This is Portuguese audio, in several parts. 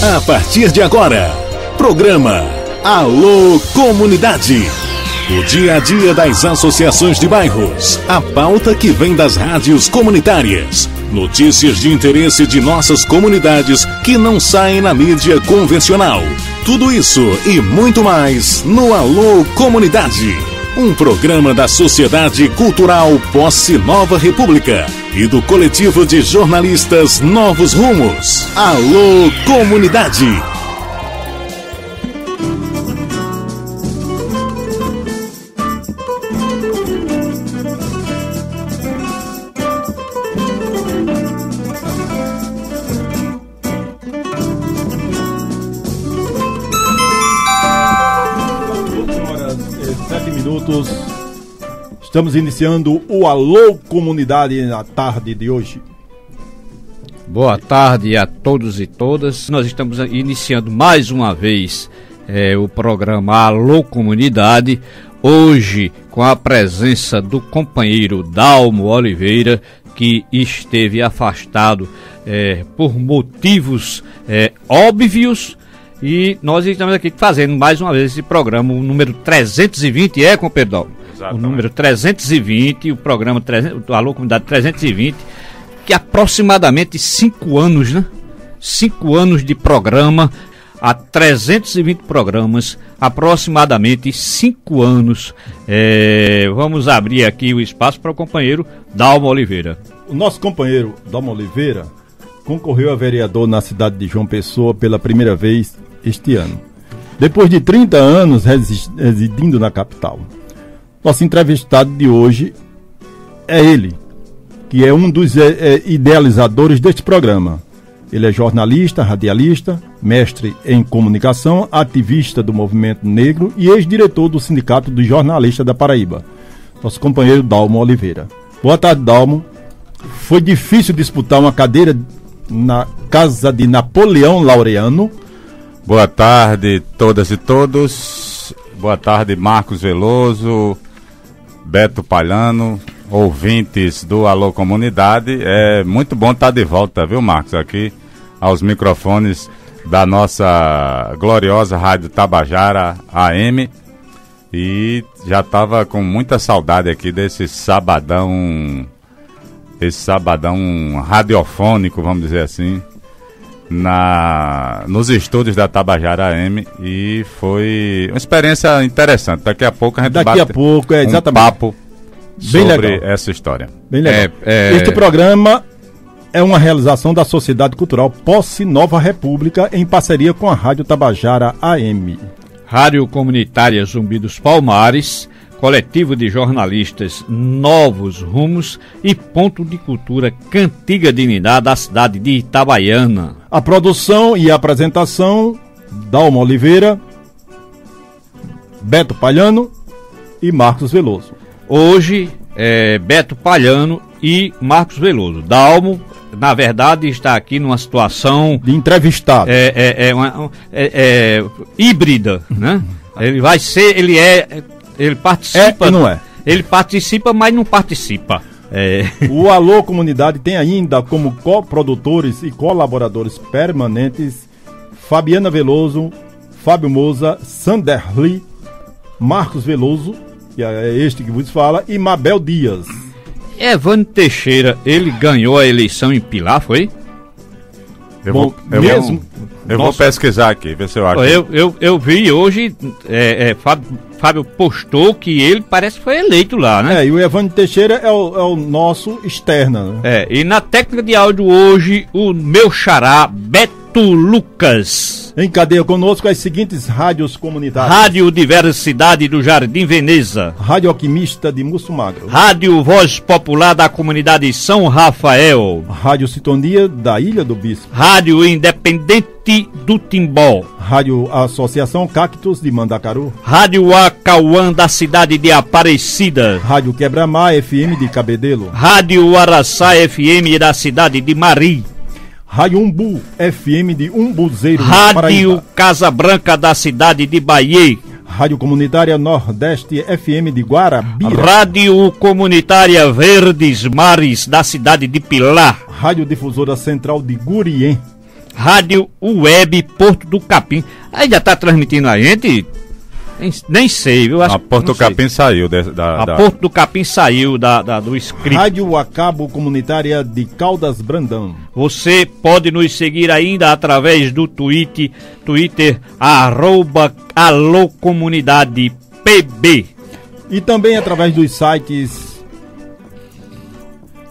A partir de agora, programa Alô Comunidade. O dia a dia das associações de bairros, a pauta que vem das rádios comunitárias, notícias de interesse de nossas comunidades que não saem na mídia convencional. Tudo isso e muito mais no Alô Comunidade. Um programa da Sociedade Cultural Posse Nova República e do coletivo de jornalistas Novos Rumos. Alô Comunidade. Estamos iniciando o Alô Comunidade na tarde de hoje. Boa tarde a todos e todas. Nós estamos iniciando mais uma vez o programa Alô Comunidade. Hoje com a presença do companheiro Dalmo Oliveira, que esteve afastado por motivos óbvios. E nós estamos aqui fazendo mais uma vez esse programa, o número 320, companheiro Dalmo? O número 320, o programa o Alô Comunidade 320, que aproximadamente 5 anos, né? 5 anos de programa, há 320 programas, aproximadamente 5 anos. Vamos abrir aqui o espaço para o companheiro Dalmo Oliveira. O nosso companheiro Dalmo Oliveira concorreu a vereador na cidade de João Pessoa pela primeira vez este ano, depois de 30 anos residindo na capital. Nosso entrevistado de hoje é ele, que é um dos idealizadores deste programa. Ele é jornalista, radialista, mestre em comunicação, ativista do movimento negro e ex-diretor do Sindicato dos Jornalistas da Paraíba. Nosso companheiro Dalmo Oliveira. Boa tarde, Dalmo. Foi difícil disputar uma cadeira na casa de Napoleão Laureano? Boa tarde, todas e todos. Boa tarde, Marcos Veloso, Beto Palhano, ouvintes do Alô Comunidade. É muito bom estar de volta, viu, Marcos, aqui aos microfones da nossa gloriosa Rádio Tabajara AM. E já estava com muita saudade aqui desse sabadão radiofônico, vamos dizer assim, nos estúdios da Tabajara AM, e foi uma experiência interessante. Daqui a pouco a gente bate um papo sobre essa história. Bem legal. Este programa é uma realização da Sociedade Cultural Posse Nova República em parceria com a Rádio Tabajara AM. Rádio Comunitária Zumbi dos Palmares, coletivo de jornalistas Novos Rumos e ponto de cultura Cantiga Dignidade da cidade de Itabaiana. A produção e a apresentação, Dalmo Oliveira, Beto Palhano e Marcos Veloso. Hoje, Beto Palhano e Marcos Veloso. Dalmo, na verdade, está aqui numa situação de entrevistado. Híbrida, né? Ele participa. Não é? Ele participa, mas não participa. O Alô Comunidade tem ainda como coprodutores e colaboradores permanentes Fabiana Veloso, Fábio Moza, Sanderli, Marcos Veloso, que é este que vos fala, e Mabel Dias. Evandro Teixeira, ele ganhou a eleição em Pilar, foi? Eu vou pesquisar aqui, ver se eu acho. Eu vi hoje, Fábio postou que ele parece que foi eleito lá, né? E o Evandro Teixeira é o nosso externa, né? E na técnica de áudio hoje, o meu xará, Beto Lucas. Em cadeia conosco as seguintes rádios comunitárias: Rádio Diversidade do Jardim Veneza, Rádio Alquimista de Mussumagro, Rádio Voz Popular da Comunidade São Rafael, Rádio Sintonia da Ilha do Bispo, Rádio Independente do Timbó, Rádio Associação Cactos de Mandacaru, Rádio Acauã da cidade de Aparecida, Rádio Quebra-Mar FM de Cabedelo, Rádio Araçá FM da cidade de Mari, Rádio Umbu FM de Umbuzeiro, Rádio Casa Branca da cidade de Bahia, Rádio Comunitária Nordeste FM de Guarabira, Rádio Comunitária Verdes Mares da cidade de Pilar, Rádio Difusora Central de Gurien, Rádio Web Porto do Capim. Ainda está transmitindo a gente? Nem sei, viu? A Porto do Capim saiu A Porto do Capim saiu do script. Rádio Acabo Comunitária de Caldas Brandão. Você pode nos seguir ainda através do Twitter @alocomunidadepb. E também através dos sites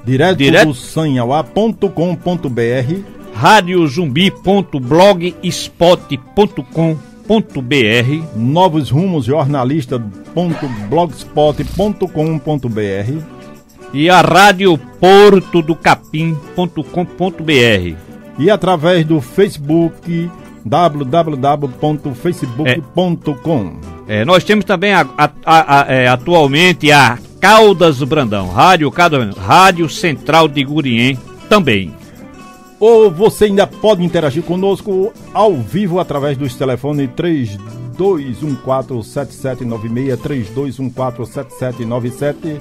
diretodossanhauá.com.br, radiozumbi.blogspot.com.br, Novos Rumos Jornalista.blogspot.com.br e a Rádio Porto do Capim.com.br. E através do Facebook www.facebook.com. Nós temos também atualmente a Caldas Brandão, Rádio Central de Gurien também. Ou você ainda pode interagir conosco ao vivo através dos telefones 32147796, 32147797.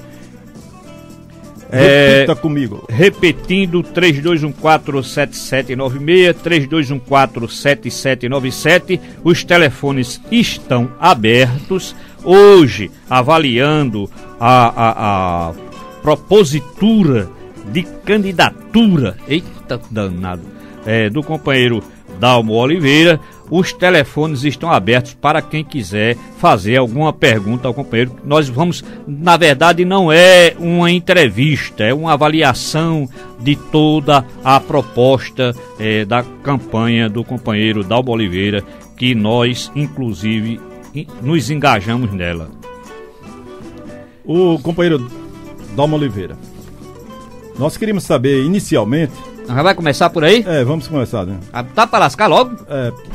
Repita comigo. Repetindo, 32147796, 32147797. Os telefones estão abertos. Hoje, avaliando a propositura de candidatura, eita danado, do companheiro Dalmo Oliveira, os telefones estão abertos para quem quiser fazer alguma pergunta ao companheiro. Nós vamos, na verdade, não é uma entrevista, é uma avaliação de toda a proposta da campanha do companheiro Dalmo Oliveira, que nós, inclusive, nos engajamos nela. O companheiro Dalmo Oliveira, nós queríamos saber inicialmente. Já vai começar por aí? Vamos começar, né? Tá pra lascar logo?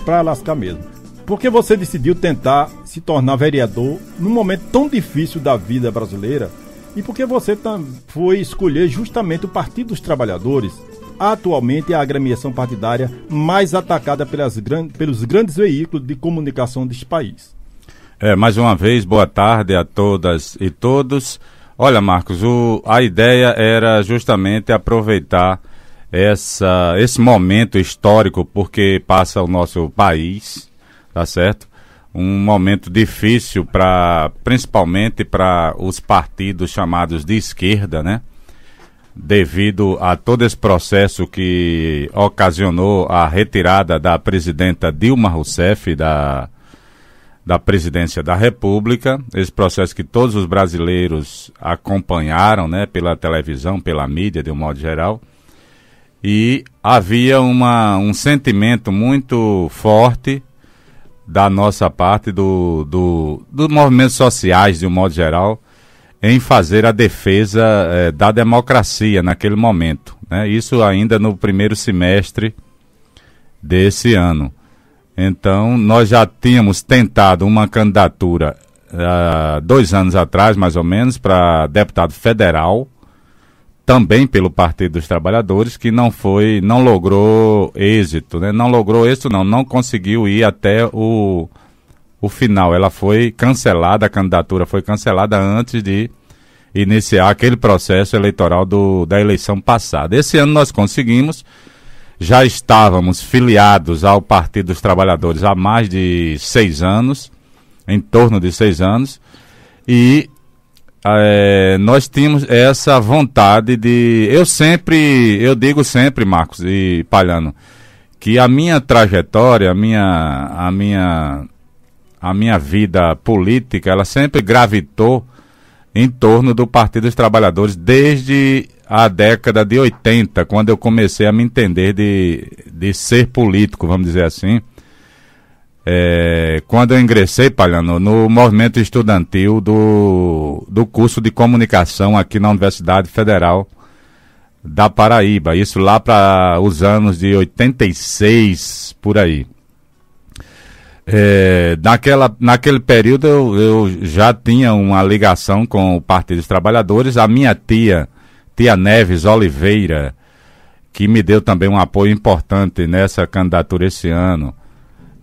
Pra lascar mesmo. Por que você decidiu tentar se tornar vereador num momento tão difícil da vida brasileira? E por que você foi escolher justamente o Partido dos Trabalhadores, atualmente a agremiação partidária mais atacada pelos grandes veículos de comunicação deste país? Mais uma vez, boa tarde a todas e todos. Olha, Marcos, a ideia era justamente aproveitar esse momento histórico, porque passa o nosso país, tá certo? Um momento difícil principalmente para os partidos chamados de esquerda, né? Devido a todo esse processo que ocasionou a retirada da presidenta Dilma Rousseff da presidência da República, esse processo que todos os brasileiros acompanharam, né? Pela televisão, pela mídia, de um modo geral. E havia um sentimento muito forte da nossa parte, dos movimentos sociais, de um modo geral, em fazer a defesa da democracia naquele momento, né? Isso ainda no primeiro semestre desse ano. Então, nós já tínhamos tentado uma candidatura 2 anos atrás, mais ou menos, para deputado federal, também pelo Partido dos Trabalhadores, que não logrou êxito, né? Não conseguiu ir até o final. Ela foi cancelada, a candidatura foi cancelada antes de iniciar aquele processo eleitoral da eleição passada. Esse ano nós conseguimos, já estávamos filiados ao Partido dos Trabalhadores há mais de 6 anos, em torno de 6 anos, e nós tínhamos essa vontade de... Eu digo sempre, Marcos e Palhano, que a minha trajetória, a minha vida política, ela sempre gravitou em torno do Partido dos Trabalhadores desde a década de 80, quando eu comecei a me entender de ser político, vamos dizer assim. Quando eu ingressei, Palhano, no movimento estudantil do curso de comunicação aqui na Universidade Federal da Paraíba, isso lá para os anos de 86, por aí. Naquele período eu já tinha uma ligação com o Partido dos Trabalhadores. A minha tia Neves Oliveira, que me deu também um apoio importante nessa candidatura esse ano,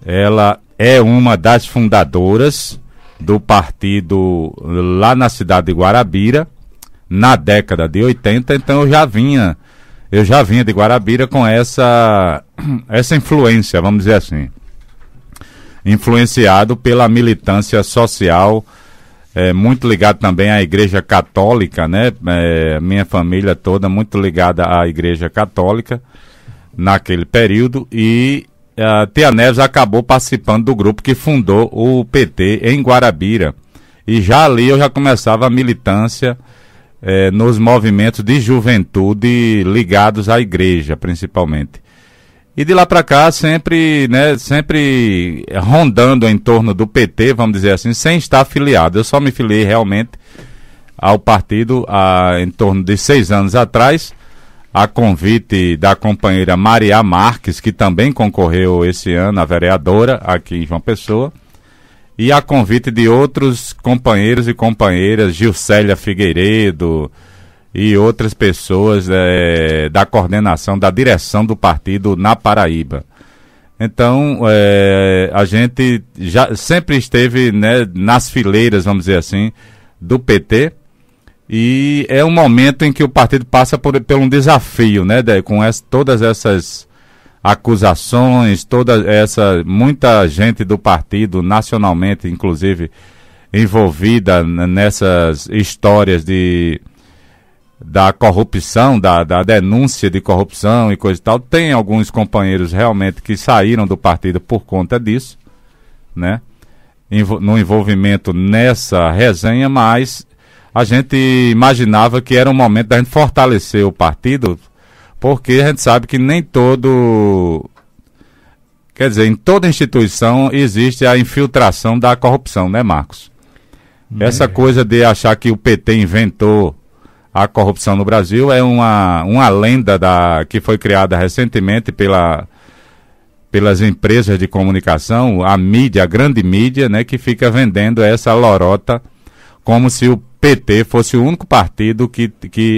ela é uma das fundadoras do partido lá na cidade de Guarabira, na década de 80, então eu já vinha eu já vinha de Guarabira com essa influência, vamos dizer assim. Influenciado pela militância social, muito ligado também à Igreja Católica, né? Minha família toda muito ligada à Igreja Católica naquele período, e a Tia Neves acabou participando do grupo que fundou o PT em Guarabira. E já ali eu já começava a militância nos movimentos de juventude ligados à igreja, principalmente. E de lá para cá, sempre rondando em torno do PT, vamos dizer assim, sem estar afiliado. Eu só me filiei realmente ao partido em torno de 6 anos atrás, a convite da companheira Maria Marques, que também concorreu esse ano, a vereadora, aqui em João Pessoa, e a convite de outros companheiros e companheiras, Gilcélia Figueiredo e outras pessoas da coordenação, da direção do partido na Paraíba. Então, a gente já sempre esteve, né, nas fileiras, vamos dizer assim, do PT, e é um momento em que o partido passa por um desafio, né, com todas essas acusações, muita gente do partido, nacionalmente, inclusive, envolvida nessas histórias da corrupção, da denúncia de corrupção e coisa e tal. Tem alguns companheiros realmente que saíram do partido por conta disso, né, no envolvimento nessa resenha, mas a gente imaginava que era um momento da gente fortalecer o partido, porque a gente sabe que nem em toda instituição existe a infiltração da corrupção, né, Marcos? Essa coisa de achar que o PT inventou a corrupção no Brasil é uma lenda que foi criada recentemente pelas empresas de comunicação, a mídia, a grande mídia, né, que fica vendendo essa lorota como se o PT fosse o único partido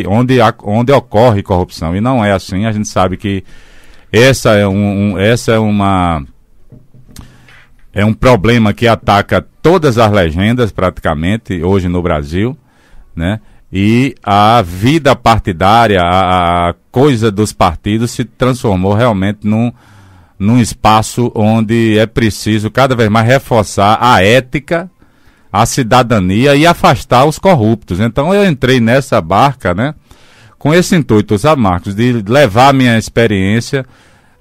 onde ocorre corrupção. E não é assim. A gente sabe que essa é um problema que ataca todas as legendas, praticamente, hoje no Brasil, né? E a vida partidária, a coisa dos partidos se transformou realmente num espaço onde é preciso cada vez mais reforçar a ética, a cidadania e afastar os corruptos. Então eu entrei nessa barca, né, com esse intuito, sabe, Marcos, de levar a minha experiência,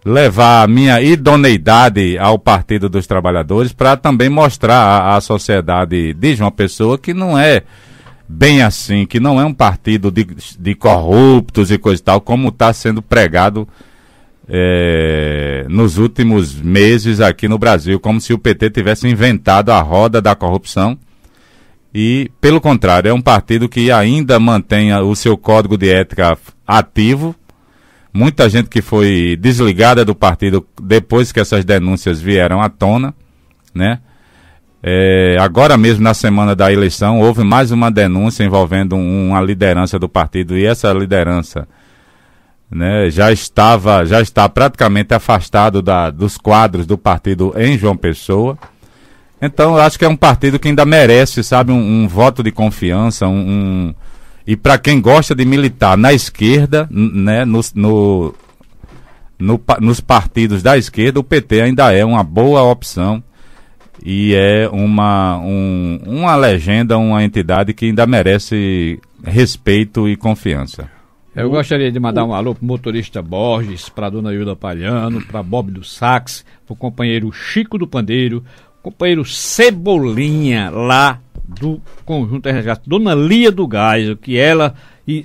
levar a minha idoneidade ao Partido dos Trabalhadores, para também mostrar à sociedade de João Pessoa que não é bem assim, que não é um partido de corruptos e coisa e tal, como está sendo pregado nos últimos meses aqui no Brasil, como se o PT tivesse inventado a roda da corrupção. E, pelo contrário, é um partido que ainda mantém o seu código de ética ativo. Muita gente que foi desligada do partido depois que essas denúncias vieram à tona, né? Agora mesmo, na semana da eleição, houve mais uma denúncia envolvendo uma liderança do partido, e essa liderança, né, já está praticamente afastado dos quadros do partido em João Pessoa. Então eu acho que é um partido que ainda merece, sabe, um voto de confiança, e para quem gosta de militar na esquerda, né, nos partidos da esquerda, o PT ainda é uma boa opção, e é uma legenda, uma entidade que ainda merece respeito e confiança. Eu gostaria de mandar um alô pro motorista Borges, pra dona Hilda Palhano, pra Bob do Sax, pro companheiro Chico do Pandeiro, companheiro Cebolinha, lá do Conjunto Resgate, dona Lia do Gás, que ela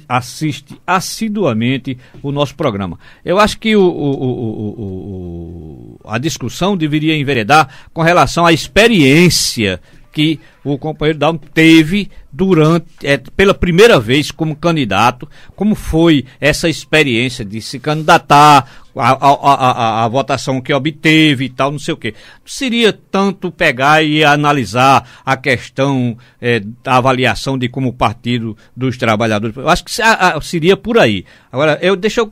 assiste assiduamente o nosso programa. Eu acho que a discussão deveria enveredar com relação à experiência que o companheiro Dalmo teve pela primeira vez como candidato, como foi essa experiência de se candidatar, a votação que obteve e tal, não sei o quê. Seria tanto pegar e analisar a questão da avaliação de como o Partido dos Trabalhadores. Eu acho que seria por aí. Agora, deixa eu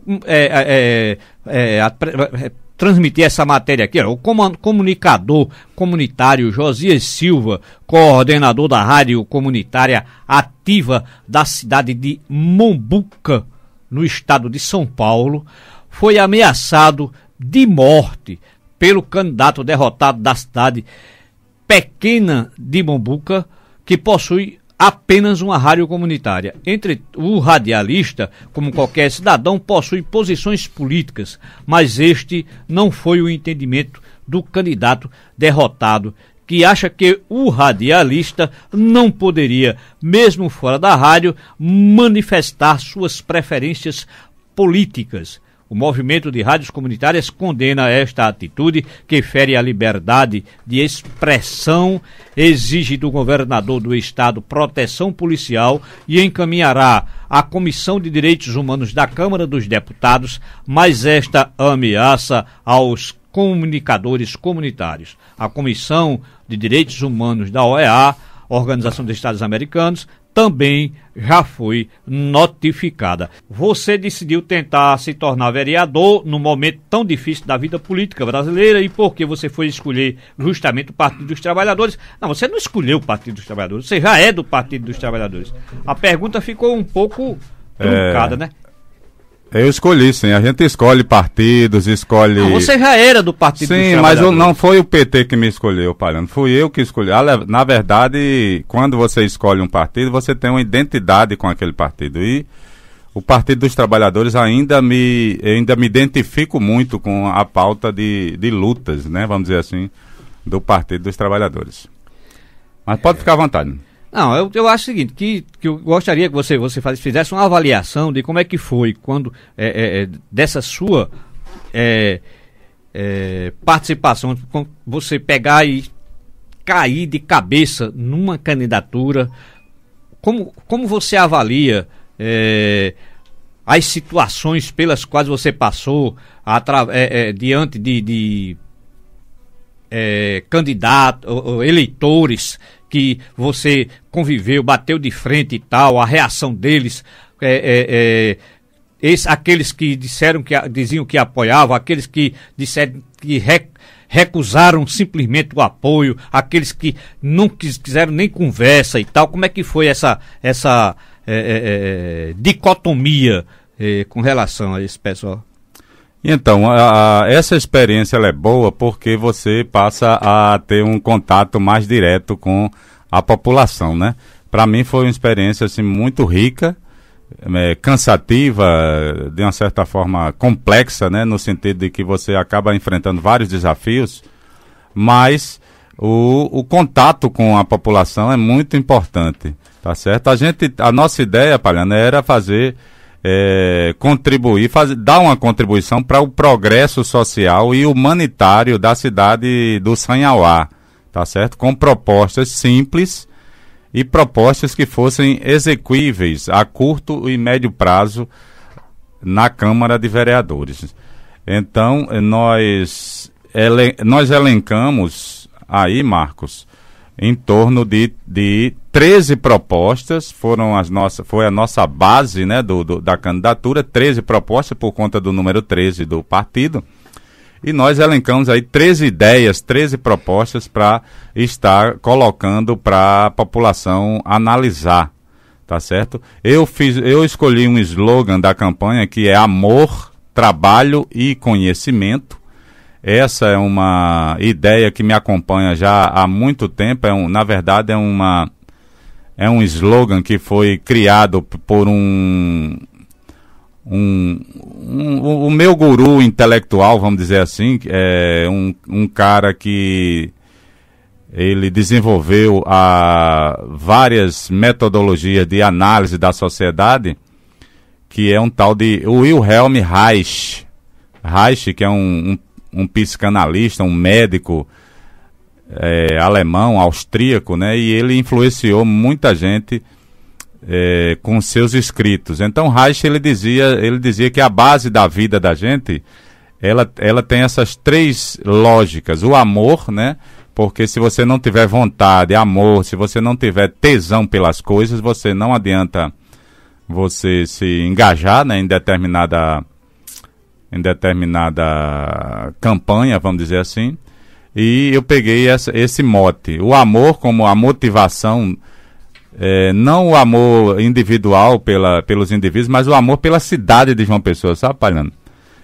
transmitir essa matéria aqui. O comunicador comunitário Josias Silva, coordenador da rádio comunitária ativa da cidade de Mombuca, no estado de São Paulo, foi ameaçado de morte pelo candidato derrotado da cidade pequena de Mombuca, que possui apenas uma rádio comunitária. Entre o radialista, como qualquer cidadão, possui posições políticas, mas este não foi o entendimento do candidato derrotado, que acha que o radialista não poderia, mesmo fora da rádio, manifestar suas preferências políticas. O movimento de rádios comunitárias condena esta atitude, que fere a liberdade de expressão, exige do governador do estado proteção policial e encaminhará à Comissão de Direitos Humanos da Câmara dos Deputados mais esta ameaça aos comunicadores comunitários. A Comissão de Direitos Humanos da OEA, Organização dos Estados Americanos, também já foi notificada. Você decidiu tentar se tornar vereador num momento tão difícil da vida política brasileira, e por que você foi escolher justamente o Partido dos Trabalhadores? Não, você não escolheu o Partido dos Trabalhadores, você já é do Partido dos Trabalhadores. A pergunta ficou um pouco truncada, né? Eu escolhi, sim. A gente escolhe partidos, escolhe... Não, você já era do Partido dos Trabalhadores. Sim, mas não foi o PT que me escolheu, Palhano. Fui eu que escolhi. Na verdade, quando você escolhe um partido, você tem uma identidade com aquele partido. E o Partido dos Trabalhadores ainda me identifico muito com a pauta de lutas, né? Vamos dizer assim, do Partido dos Trabalhadores. Mas pode ficar à vontade. Não, eu acho o seguinte, que eu gostaria que você fizesse uma avaliação de como é que foi quando dessa sua participação, você pegar e cair de cabeça numa candidatura. Como você avalia as situações pelas quais você passou diante de candidatos, eleitores que você conviveu, bateu de frente e tal, a reação deles, aqueles que diziam que apoiavam, aqueles que disseram que recusaram simplesmente o apoio, aqueles que não quiseram nem conversa e tal. Como é que foi essa dicotomia com relação a esse pessoal? Então, essa experiência ela é boa porque você passa a ter um contato mais direto com a população, né? Para mim foi uma experiência assim, muito rica, cansativa, de uma certa forma complexa, né? No sentido de que você acaba enfrentando vários desafios, mas o contato com a população é muito importante, tá certo? A nossa ideia, Palhano, era fazer... contribuir, dar uma contribuição para o progresso social e humanitário da cidade do Sanhauá, tá certo? Com propostas simples e propostas que fossem execuíveis a curto e médio prazo na Câmara de Vereadores. Então, nós elencamos aí, Marcos, em torno de 13 propostas, foi a nossa base, né, da candidatura, 13 propostas por conta do número 13 do partido, e nós elencamos aí 13 ideias, 13 propostas para estar colocando para a população analisar, tá certo? Eu escolhi um slogan da campanha que é amor, trabalho e conhecimento. Essa é uma ideia que me acompanha já há muito tempo. Na verdade, é um slogan que foi criado por o meu guru intelectual, vamos dizer assim, um cara que ele desenvolveu várias metodologias de análise da sociedade, que é um tal de Wilhelm Reich. Reich, que é um psicanalista, um médico alemão, austríaco, né? E ele influenciou muita gente com seus escritos. Então Reich ele dizia que a base da vida da gente ela tem essas 3 lógicas: o amor, né? Porque se você não tiver vontade, amor, se você não tiver tesão pelas coisas, você não adianta você se engajar, né, em determinada campanha, vamos dizer assim. E eu peguei esse mote, o amor como a motivação não o amor individual pelos indivíduos, mas o amor pela cidade de João Pessoa, sabe, Palhano?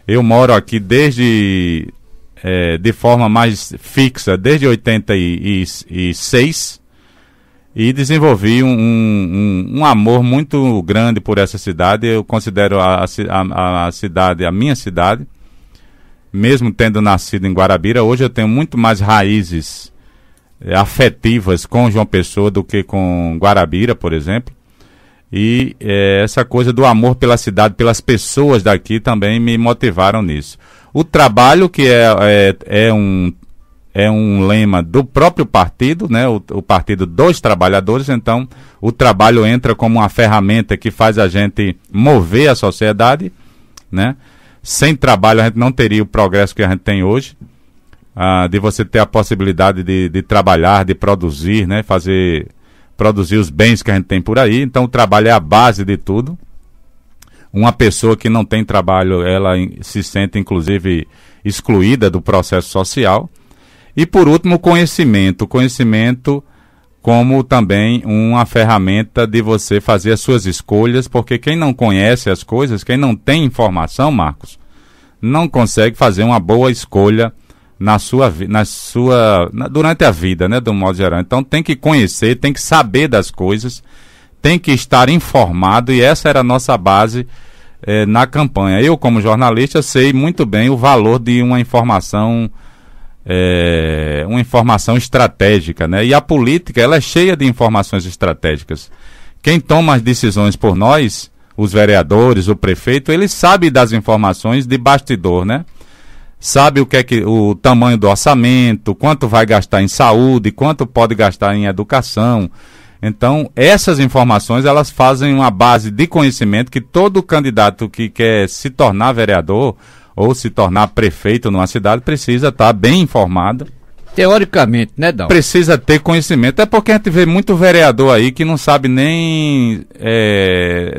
Eu moro aqui de forma mais fixa, desde 86, e desenvolvi um amor muito grande por essa cidade. Eu considero a cidade a minha cidade, mesmo tendo nascido em Guarabira. Hoje eu tenho muito mais raízes afetivas com João Pessoa do que com Guarabira, por exemplo. E essa coisa do amor pela cidade, pelas pessoas daqui, também me motivaram nisso. O trabalho, que é um lema do próprio partido, né? O Partido dos Trabalhadores. Então o trabalho entra como uma ferramenta que faz a gente mover a sociedade, né? Sem trabalho a gente não teria o progresso que a gente tem hoje, de você ter a possibilidade de trabalhar, de produzir, né? Produzir os bens que a gente tem por aí. Então o trabalho é a base de tudo. Uma pessoa que não tem trabalho, ela se sente inclusive excluída do processo social. E por último, o conhecimento. O conhecimento como também uma ferramenta de você fazer as suas escolhas, porque quem não conhece as coisas, quem não tem informação, Marcos, não consegue fazer uma boa escolha durante a vida, né, do modo geral. Então tem que conhecer, tem que saber das coisas, tem que estar informado, e essa era a nossa base na campanha. Eu, como jornalista, sei muito bem o valor de uma informação estratégica, né? E a política, ela é cheia de informações estratégicas. Quem toma as decisões por nós, os vereadores, o prefeito, ele sabe das informações de bastidor, né? Sabe o tamanho do orçamento, quanto vai gastar em saúde, quanto pode gastar em educação. Então, essas informações, elas fazem uma base de conhecimento que todo candidato que quer se tornar vereador ou se tornar prefeito numa cidade precisa estar bem informado. Teoricamente, né, Dal? Precisa ter conhecimento. É porque a gente vê muito vereador aí que não sabe nem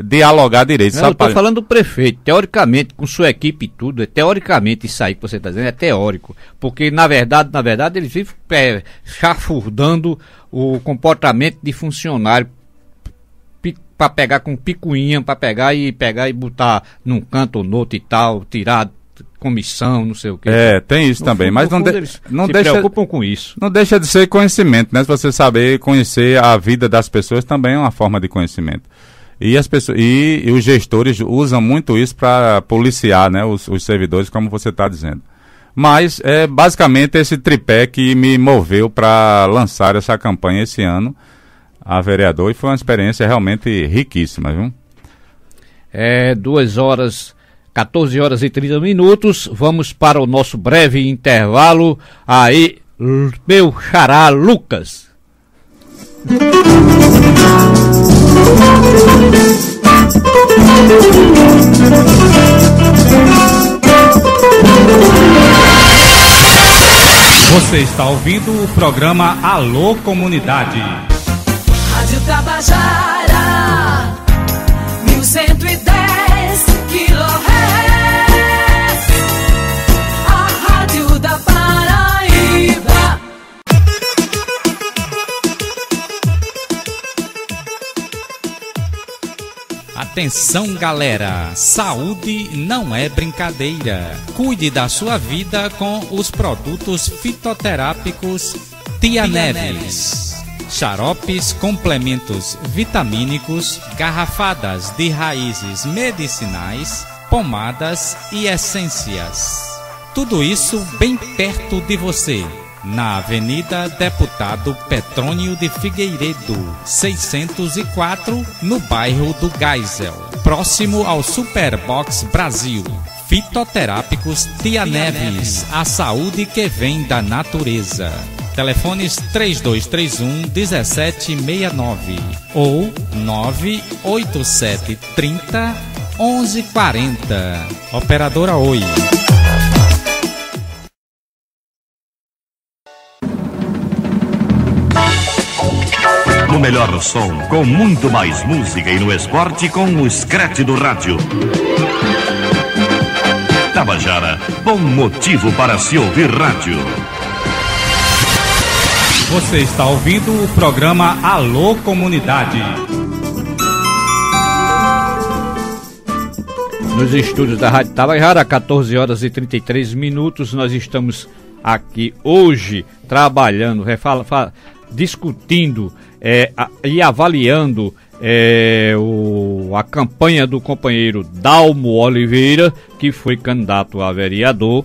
dialogar direito. Eu estou falando do prefeito. Teoricamente, com sua equipe e tudo, teoricamente isso aí que você está dizendo é teórico. Porque, na verdade, ele vive chafurdando o comportamento de funcionário para pegar com picuinha, para pegar e botar num canto ou no outro e tal, tirar comissão, não sei o que. Tem isso também, mas não se preocupam com isso. Não deixa de ser conhecimento, né? Se você saber conhecer a vida das pessoas, também é uma forma de conhecimento. E os gestores usam muito isso para policiar, né, os servidores, como você está dizendo. Mas é basicamente esse tripé que me moveu para lançar essa campanha esse ano a vereador, e foi uma experiência realmente riquíssima, viu? 14 horas e 30 minutos, vamos para o nosso breve intervalo. Aí, meu xará Lucas. Você está ouvindo o programa Alô Comunidade. Rádio Tabajara, 1110 kHz, a rádio da Paraíba. Atenção, galera, saúde não é brincadeira. Cuide da sua vida com os produtos fitoterápicos Tia Neves. Xaropes, complementos vitamínicos, garrafadas de raízes medicinais, pomadas e essências. Tudo isso bem perto de você, na Avenida Deputado Petrônio de Figueiredo, 604, no bairro do Geisel, próximo ao Superbox Brasil. Fitoterápicos Tia Neves, a saúde que vem da natureza. Telefones 3231-1769 ou 98730-1140. Operadora Oi. No melhor som, com muito mais música, e no esporte com o Scratch do rádio. Tabajara, bom motivo para se ouvir rádio. Você está ouvindo o programa Alô Comunidade. Nos estúdios da Rádio Tabajara, 14 horas e 33 minutos, nós estamos aqui hoje trabalhando, discutindo e avaliando a campanha do companheiro Dalmo Oliveira, que foi candidato a vereador,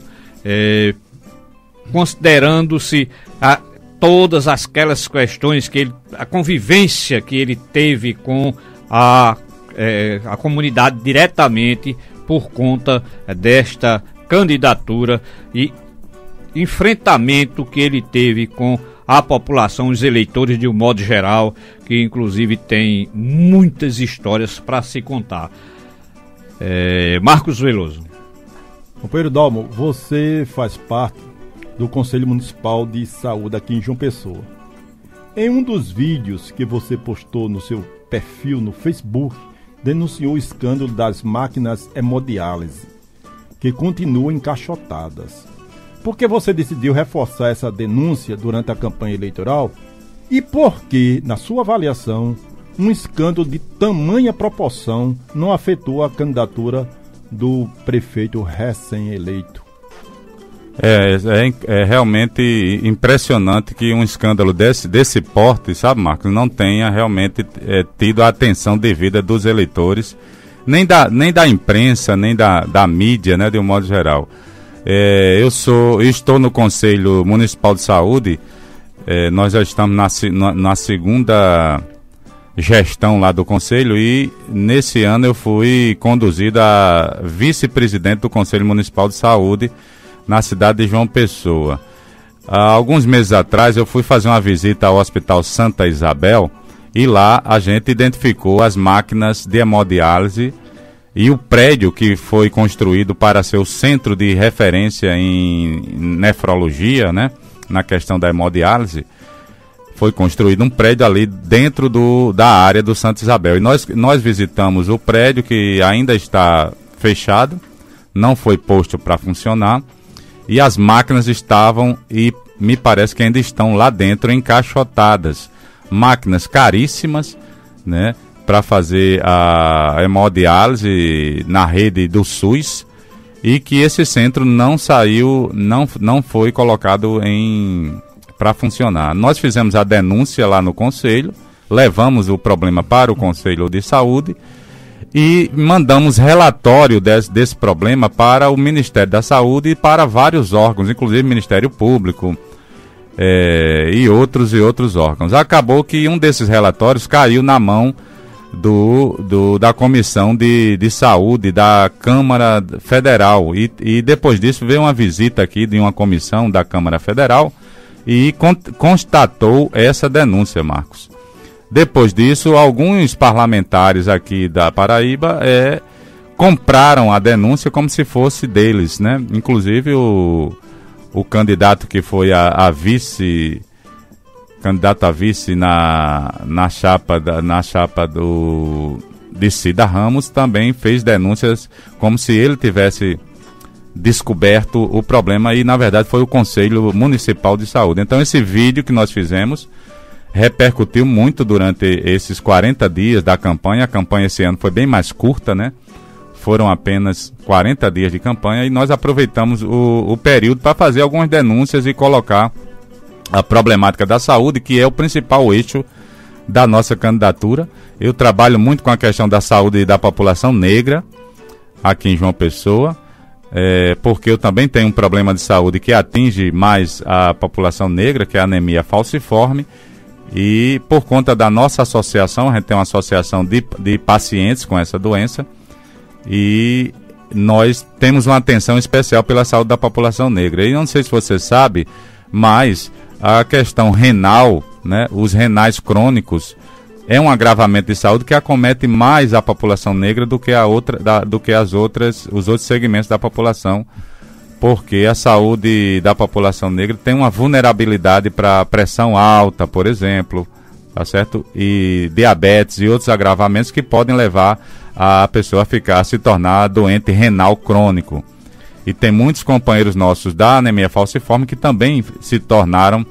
considerando-se todas aquelas questões a convivência que ele teve com a comunidade diretamente por conta desta candidatura e enfrentamento que ele teve com a população, os eleitores de um modo geral, que inclusive tem muitas histórias para se contar. Marcos Veloso. Companheiro Dalmo, você faz parte do Conselho Municipal de Saúde aqui em João Pessoa. Em um dos vídeos que você postou no seu perfil no Facebook, denunciou o escândalo das máquinas hemodiálise, que continuam encaixotadas. Por que você decidiu reforçar essa denúncia durante a campanha eleitoral? E por que, na sua avaliação, um escândalo de tamanha proporção não afetou a candidatura do prefeito recém-eleito? É realmente impressionante que um escândalo desse porte, sabe, Marcos, não tenha realmente tido a atenção devida dos eleitores, nem da imprensa, nem da mídia, né, de um modo geral. Eu estou no Conselho Municipal de Saúde, nós já estamos na segunda gestão lá do Conselho e nesse ano eu fui conduzido a vice-presidente do Conselho Municipal de Saúde na cidade de João Pessoa. Há alguns meses atrás eu fui fazer uma visita ao Hospital Santa Isabel e lá a gente identificou as máquinas de hemodiálise e o prédio que foi construído para ser o centro de referência em nefrologia, né, na questão da hemodiálise. Foi construído um prédio ali dentro da área do Santa Isabel. E nós visitamos o prédio que ainda está fechado, não foi posto para funcionar. E as máquinas estavam, e me parece que ainda estão lá dentro, encaixotadas. Máquinas caríssimas, né, para fazer a hemodiálise na rede do SUS, e que esse centro não foi colocado para funcionar. Nós fizemos a denúncia lá no Conselho, levamos o problema para o Conselho de Saúde, e mandamos relatório desse problema para o Ministério da Saúde e para vários órgãos, inclusive o Ministério Público e outros órgãos. Acabou que um desses relatórios caiu na mão da Comissão de Saúde da Câmara Federal e depois disso veio uma visita aqui de uma comissão da Câmara Federal e constatou essa denúncia, Marcos. Depois disso, alguns parlamentares aqui da Paraíba compraram a denúncia como se fosse deles, né? Inclusive o candidato que foi candidato a vice na chapa de Cida Ramos também fez denúncias como se ele tivesse descoberto o problema e na verdade foi o Conselho Municipal de Saúde. Então esse vídeo que nós fizemos repercutiu muito durante esses 40 dias da campanha. A campanha esse ano foi bem mais curta, né? Foram apenas 40 dias de campanha e nós aproveitamos o período para fazer algumas denúncias e colocar a problemática da saúde, que é o principal eixo da nossa candidatura. Eu trabalho muito com a questão da saúde da população negra aqui em João Pessoa, porque eu também tenho um problema de saúde que atinge mais a população negra, que é a anemia falciforme. E por conta da nossa associação, a gente tem uma associação de pacientes com essa doença e nós temos uma atenção especial pela saúde da população negra. E não sei se você sabe, mas a questão renal, né, os renais crônicos, é um agravamento de saúde que acomete mais a população negra do que os outros segmentos da população, porque a saúde da população negra tem uma vulnerabilidade para pressão alta, por exemplo, tá certo? E diabetes e outros agravamentos que podem levar a pessoa a se tornar doente renal crônico. E tem muitos companheiros nossos da anemia falciforme que também se tornaram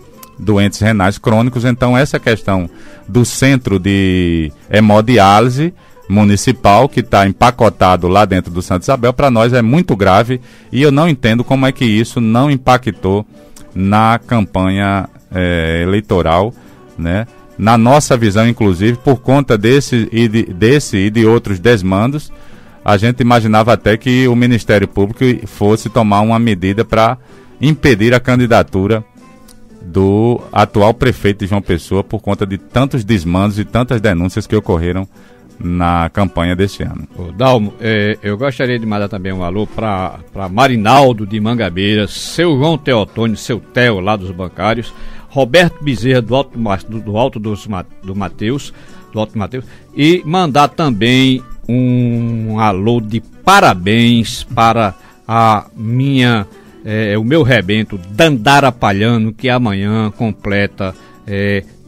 doentes renais crônicos. Então essa questão do centro de hemodiálise municipal, que está empacotado lá dentro do Santa Isabel, para nós é muito grave, e eu não entendo como é que isso não impactou na campanha eleitoral, né? Na nossa visão, inclusive, por conta desse e de outros desmandos, a gente imaginava até que o Ministério Público fosse tomar uma medida para impedir a candidatura do atual prefeito de João Pessoa por conta de tantos desmandos e tantas denúncias que ocorreram na campanha deste ano. Ô, Dalmo, eu gostaria de mandar também um alô para Marinaldo de Mangabeira, seu João Teotônio, seu Theo lá dos bancários, Roberto Bezerra do Alto do Mateus, e mandar também um alô de parabéns para o meu rebento Dandara Palhano, que amanhã completa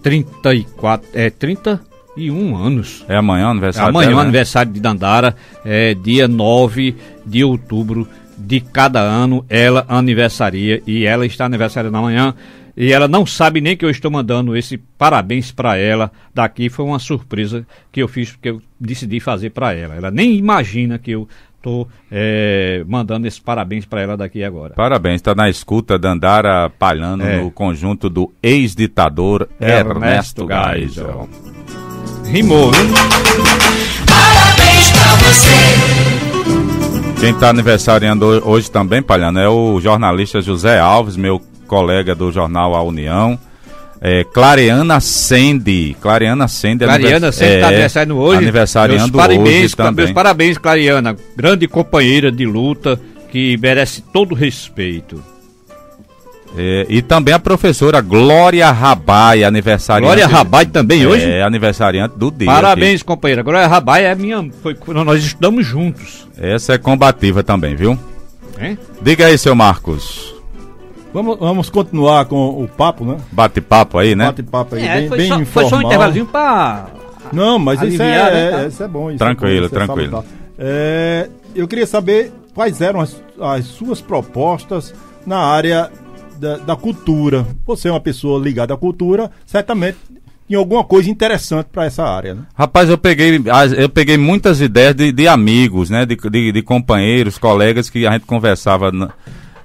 31 anos. É amanhã o aniversário Amanhã dela, o aniversário de Dandara, dia 9 de outubro de cada ano, ela aniversaria, e ela está aniversariando amanhã, e ela não sabe nem que eu estou mandando esse parabéns para ela daqui. Foi uma surpresa que eu fiz, que eu decidi fazer para ela. Ela nem imagina que eu estou mandando esse parabéns para ela daqui agora. Parabéns, está na escuta Dandara Palhano no conjunto do ex-ditador Ernesto Geisel. Rimou, né? Parabéns pra você. Quem está aniversariando hoje também, Palhano, é o jornalista José Alves, meu colega do jornal A União. Clareana Sende. Clareana Sende está aniversariando hoje. Aniversariando hoje também. Meus parabéns, Clareana, grande companheira de luta que merece todo respeito. E também a professora Glória Rabai, aniversariante. Glória Rabai também hoje? É, aniversariante do dia. Parabéns, companheira. Glória Rabai é minha. Nós estudamos juntos. Essa é combativa também, viu? Diga aí, seu Marcos. Vamos continuar com o papo, né? Bate-papo aí, né? Bate-papo aí, bem informal. Foi só um intervalozinho pra... Não, mas aliviar, isso é bom. Isso tranquilo, é bom, tranquilo. Eu queria saber quais eram as suas propostas na área da cultura. Você é uma pessoa ligada à cultura, certamente tem alguma coisa interessante para essa área, né? Rapaz, eu peguei muitas ideias de amigos, né? De companheiros, colegas que a gente conversava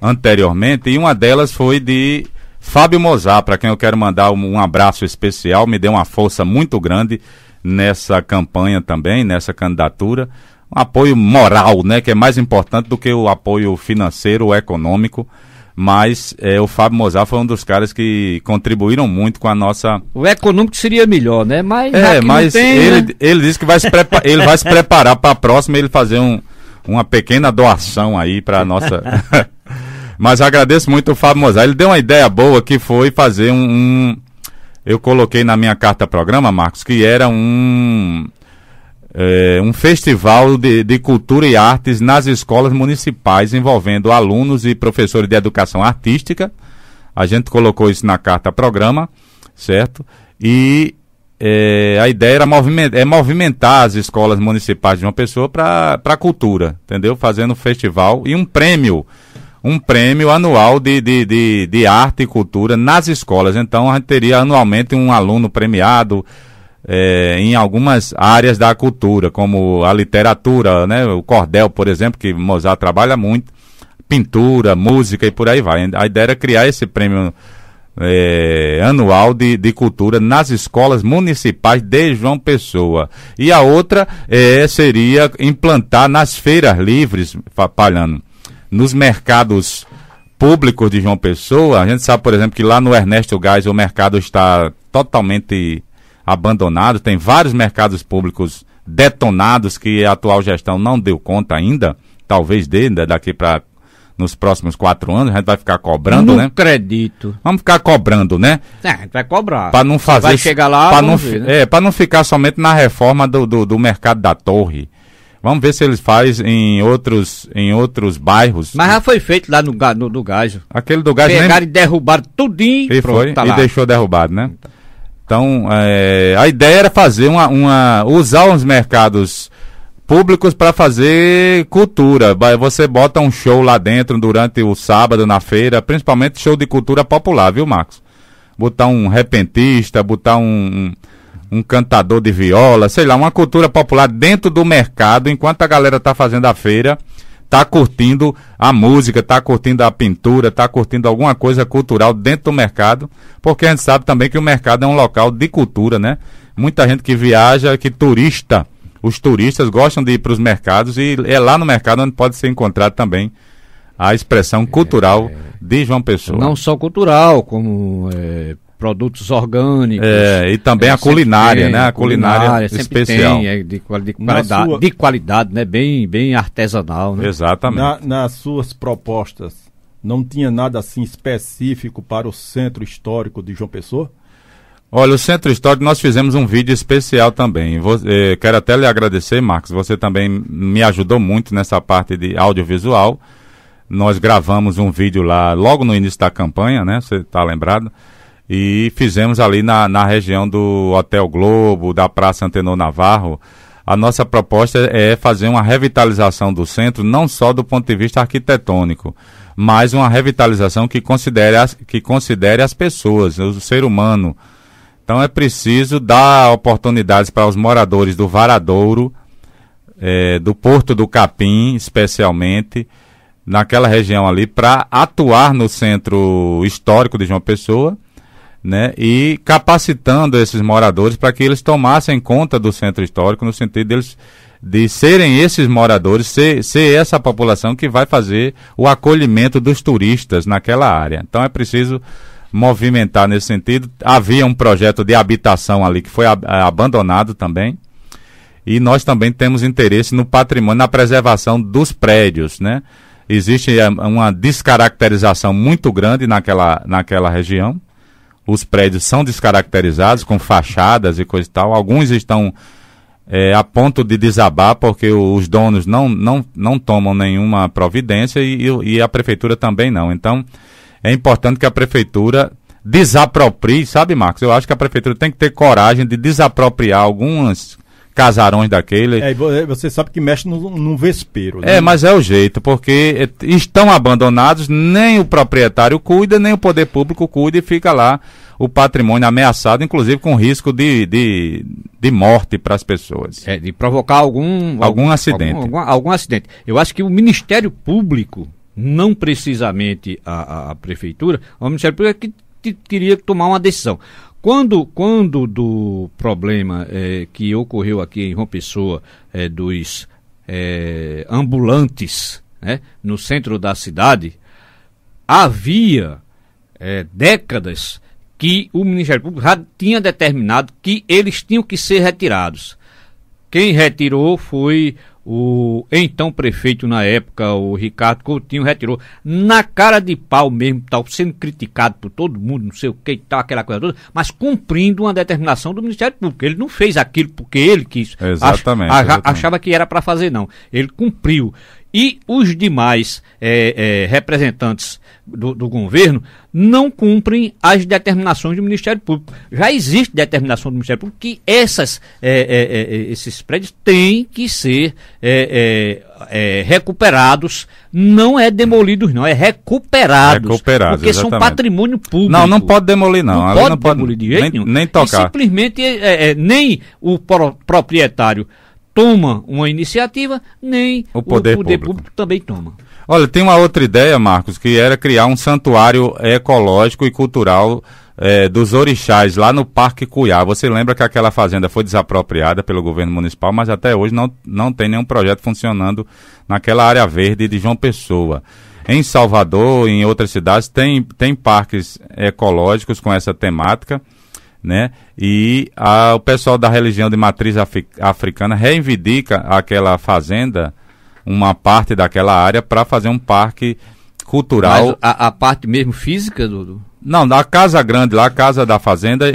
anteriormente, e uma delas foi de Fábio Mozart, para quem eu quero mandar um abraço especial, me deu uma força muito grande nessa campanha também, nessa candidatura, um apoio moral, né, que é mais importante do que o apoio financeiro ou econômico, mas o Fábio Mozart foi um dos caras que contribuíram muito com a nossa... O econômico seria melhor, né? Mas ele disse que ele vai se preparar para a próxima, ele fazer uma pequena doação aí para a nossa... Mas agradeço muito o Fábio Mozart. Ele deu uma ideia boa, que foi fazer eu coloquei na minha carta programa, Marcos, que era um festival de cultura e artes nas escolas municipais, envolvendo alunos e professores de educação artística. A gente colocou isso na carta programa, certo? E a ideia era movimentar as escolas municipais de João Pessoa para a cultura, entendeu? Fazendo um festival e um prêmio anual de arte e cultura nas escolas. Então a gente teria anualmente um aluno premiado em algumas áreas da cultura, como a literatura, né? O cordel, por exemplo, que Mozart trabalha muito, pintura, música e por aí vai. A ideia era criar esse prêmio anual de cultura nas escolas municipais de João Pessoa. E a outra seria implantar nas feiras livres, Palhano, nos mercados públicos de João Pessoa. A gente sabe, por exemplo, que lá no Ernesto Geisel o mercado está totalmente abandonado, tem vários mercados públicos detonados que a atual gestão não deu conta ainda, talvez daqui para nos próximos 4 anos, a gente vai ficar cobrando, né? Não acredito. Vamos ficar cobrando, né? A gente vai cobrar. Para não fazer... Vai chegar lá, para não ficar somente na reforma do mercado da Torre. Vamos ver se eles fazem em outros bairros. Mas já foi feito lá no Geisel. Aquele do Geisel... Pegaram e derrubaram tudinho e pronto, tá lá. E deixou derrubado, né? Então, a ideia era fazer usar os mercados públicos para fazer cultura. Você bota um show lá dentro durante o sábado na feira, principalmente show de cultura popular, viu, Marcos? botar um repentista, botar um cantador de viola, sei lá, uma cultura popular dentro do mercado, enquanto a galera está fazendo a feira, está curtindo a música, está curtindo a pintura, está curtindo alguma coisa cultural dentro do mercado, porque a gente sabe também que o mercado é um local de cultura, né? Muita gente que viaja, que turista, os turistas gostam de ir para os mercados e é lá no mercado onde pode ser encontrado também a expressão cultural de João Pessoa. Não só cultural, como produtos orgânicos. E também a culinária, tem, né? A culinária especial. Tem, de qualidade, né? Bem artesanal, né? Exatamente. Nas suas propostas, não tinha nada assim específico para o centro histórico de João Pessoa? Olha, o Centro Histórico, nós fizemos um vídeo especial também. Quero até lhe agradecer, Marcos, você também me ajudou muito nessa parte de audiovisual. Nós gravamos um vídeo lá logo no início da campanha, né? Você está lembrado? E fizemos ali na região do Hotel Globo, da Praça Antenor Navarro. A nossa proposta é fazer uma revitalização do centro, não só do ponto de vista arquitetônico, mas uma revitalização que considere as pessoas, o ser humano. Então é preciso dar oportunidades para os moradores do Varadouro, do Porto do Capim, especialmente, naquela região ali, para atuar no centro histórico de João Pessoa, né, e capacitando esses moradores para que eles tomassem conta do centro histórico, no sentido de serem esses moradores, ser essa população que vai fazer o acolhimento dos turistas naquela área. Então é preciso movimentar nesse sentido. Havia um projeto de habitação ali que foi abandonado também, e nós também temos interesse no patrimônio, na preservação dos prédios, né? Existe uma descaracterização muito grande naquela região. Os prédios são descaracterizados, com fachadas e coisa e tal. Alguns estão a ponto de desabar, porque os donos não tomam nenhuma providência e a prefeitura também não. Então, é importante que a prefeitura desaproprie, sabe, Marcos? Eu acho que a prefeitura tem que ter coragem de desapropriar alguns casarões daquele. Você sabe que mexe num vespeiro, né? Mas é o jeito, porque estão abandonados, nem o proprietário cuida, nem o poder público cuida, e fica lá o patrimônio ameaçado, inclusive com risco de morte para as pessoas. De provocar algum acidente. Algum acidente. Eu acho que o Ministério Público, não precisamente a Prefeitura, o Ministério Público é que teria que tomar uma decisão. Quando do problema que ocorreu aqui em João Pessoa, dos ambulantes, né, no centro da cidade, havia décadas que o Ministério Público já tinha determinado que eles tinham que ser retirados. Quem retirou foi o então prefeito na época, o Ricardo Coutinho, retirou na cara de pau mesmo, tal, sendo criticado por todo mundo, não sei o que, tal, aquela coisa toda, mas cumprindo uma determinação do Ministério Público. Ele não fez aquilo porque ele quis. Exatamente. Achava que era para fazer, não. Ele cumpriu. E os demais representantes do governo não cumprem as determinações do Ministério Público. Já existe determinação do Ministério Público que esses prédios têm que ser recuperados. Não é demolidos, não, é recuperados. Porque exatamente. São patrimônio público. Não pode demolir, não. Não pode demolir de jeito nenhum. Nem tocar. E simplesmente nem o proprietário toma uma iniciativa, nem o poder público também toma. Olha, tem uma outra ideia, Marcos, que era criar um santuário ecológico e cultural dos orixás lá no Parque Cuiá. Você lembra que aquela fazenda foi desapropriada pelo governo municipal, mas até hoje não tem nenhum projeto funcionando naquela área verde de João Pessoa. Em Salvador, em outras cidades, tem parques ecológicos com essa temática, né? E o pessoal da religião de matriz africana reivindica aquela fazenda, uma parte daquela área, para fazer um parque cultural. Mas a parte mesmo física Não, a casa grande lá, a casa da fazenda,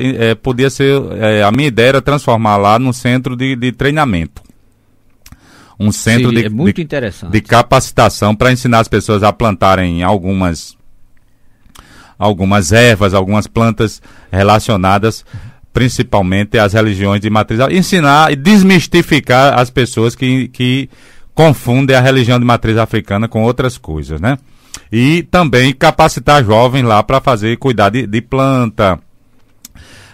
podia ser, a minha ideia era transformar lá num centro de treinamento. Um centro muito interessante, de capacitação para ensinar as pessoas a plantarem algumas ervas, algumas plantas relacionadas principalmente às religiões de matriz, ensinar e desmistificar as pessoas que confundem a religião de matriz africana com outras coisas, né? E também capacitar jovens lá para cuidar de planta,